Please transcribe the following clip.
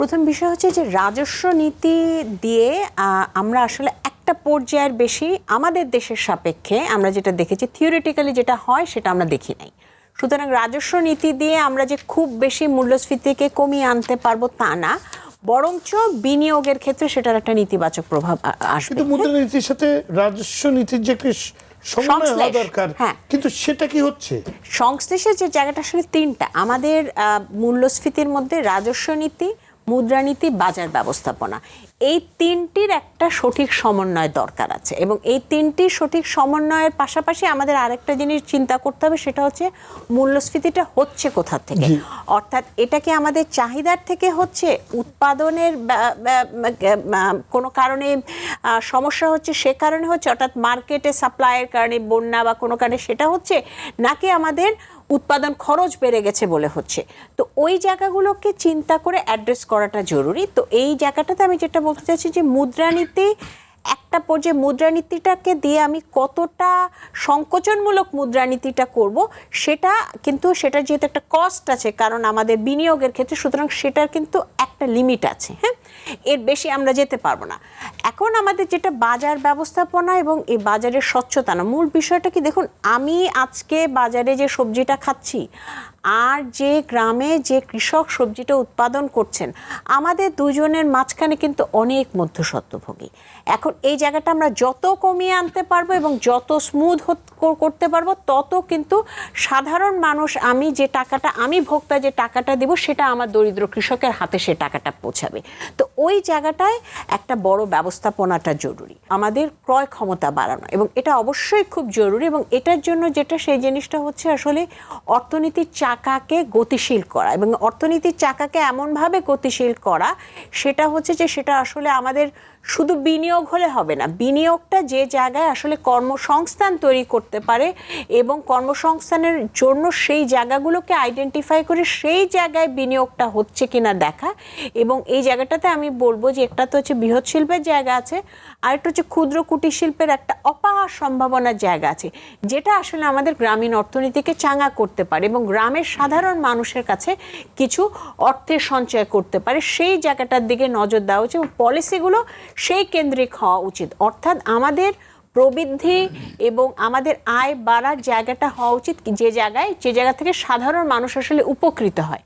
প্রথম বিষয় হচ্ছে যে রাজস্ব নীতি দিয়ে আমরা আসলে একটা পর্যায়ের বেশি আমাদের দেশের সাপেক্ষে আমরা যেটা দেখেছি থিওরিটিক্যালি যেটা হয় সেটা আমরা দেখি নাই। সুতরাং রাজস্ব নীতি দিয়ে আমরা যে খুব বেশি মূল্যস্ফীতিকে কমিয়ে আনতে পারবো তা না, বরঞ্চ বিনিয়োগের ক্ষেত্রে সেটার একটা নেতিবাচক প্রভাব আসবে। কিন্তু মুদ্রানীতির সাথে রাজস্ব নীতির যে সমন্বয় হওয়া দরকার, কিন্তু সেটা কি হচ্ছে? সংশ্লেষের যে জায়গাটা আসলে তিনটা আমাদের মূল্যস্ফীতির মধ্যে রাজস্ব নীতি, মুদ্রানীতি, বাজার ব্যবস্থাপনা, এই তিনটির একটা সঠিক সমন্বয় দরকার আছে। এবং এই তিনটির সঠিক সমন্বয়ের পাশাপাশি আমাদের আরেকটা জিনিস চিন্তা করতে হবে, সেটা হচ্ছে মূল্যস্ফীতিটা হচ্ছে কোথা থেকে। অর্থাৎ এটা কি আমাদের চাহিদার থেকে হচ্ছে, উৎপাদনের কোনো কারণে সমস্যা হচ্ছে সে কারণে হচ্ছে, অর্থাৎ মার্কেটে সাপ্লাইয়ের কারণে, বন্যা বা কোনো কারণে সেটা হচ্ছে, নাকি আমাদের উৎপাদন খরচ বেড়ে গেছে বলে হচ্ছে। তো ওই জায়গাগুলোকে চিন্তা করে অ্যাড্রেস করাটা জরুরি। তো এই জায়গাটাতে আমি যেটা বলতে চাইছি যে মুদ্রানীতি একটা পর্যায়ে মুদ্রানীতিটাকে দিয়ে আমি কতটা সংকোচনমূলক মুদ্রানীতিটা করব সেটা কিন্তু, সেটা যেহেতু একটা কস্ট আছে কারণ আমাদের বিনিয়োগের ক্ষেত্রে, সুতরাং সেটার কিন্তু একটা লিমিট আছে। হ্যাঁ, এর বেশি আমরা যেতে পারবো না। এখন আমাদের যেটা বাজার ব্যবস্থাপনা এবং এই বাজারের স্বচ্ছতা, না মূল বিষয়টা কি, দেখুন আমি আজকে বাজারে যে সবজিটা খাচ্ছি আর যে গ্রামে যে কৃষক সবজিটা উৎপাদন করছেন, আমাদের দুজনের মাঝখানে কিন্তু অনেক মধ্যস্বত্বভোগী। এখন এই জায়গাটা আমরা যত কমিয়ে আনতে পারবো এবং যত স্মুথ করতে পারবো, তত কিন্তু সাধারণ মানুষ, আমি যে টাকাটা, আমি ভোক্তা যে টাকাটা দিব, সেটা আমার দরিদ্র কৃষকের হাতে সে টাকাটা পৌঁছাবে। তো ওই জায়গাটায় একটা বড় ব্যবস্থাপনাটা জরুরি, আমাদের ক্রয় ক্ষমতা বাড়ানো, এবং এটা অবশ্যই খুব জরুরি। এবং এটার জন্য যেটা, সেই জিনিসটা হচ্ছে আসলে অর্থনীতির চাকাকে গতিশীল করা, এবং অর্থনীতির চাকাকে এমনভাবে গতিশীল করা, সেটা হচ্ছে যে সেটা আসলে আমাদের শুধু বিনিয়োগ হলে হবে না, বিনিয়োগটা যে জায়গায় আসলে কর্মসংস্থান তৈরি করতে পারে এবং কর্মসংস্থানের জন্য সেই জায়গাগুলোকে আইডেন্টিফাই করে সেই জায়গায় বিনিয়োগটা হচ্ছে কিনা দেখা। এবং এই জায়গাটাতে আমি বলবো যে একটা তো হচ্ছে বৃহৎ শিল্পের জায়গা আছে, আরেকটা হচ্ছে ক্ষুদ্র কুটির শিল্পের একটা অপার সম্ভাবনার জায়গা আছে, যেটা আসলে আমাদের গ্রামীণ অর্থনীতিকে চাঙ্গা করতে পারে এবং গ্রামের সাধারণ মানুষের কাছে কিছু অর্থের সঞ্চয় করতে পারে। সেই জায়গাটার দিকে নজর দেওয়া উচিত এবং পলিসিগুলো সেই কেন্দ্রিক হওয়া উচিত। অর্থাৎ আমাদের প্রবৃদ্ধি এবং আমাদের আয় বাড়ার জায়গাটা হওয়া উচিত যে জায়গা থেকে সাধারণ মানুষ আসলে উপকৃত হয়।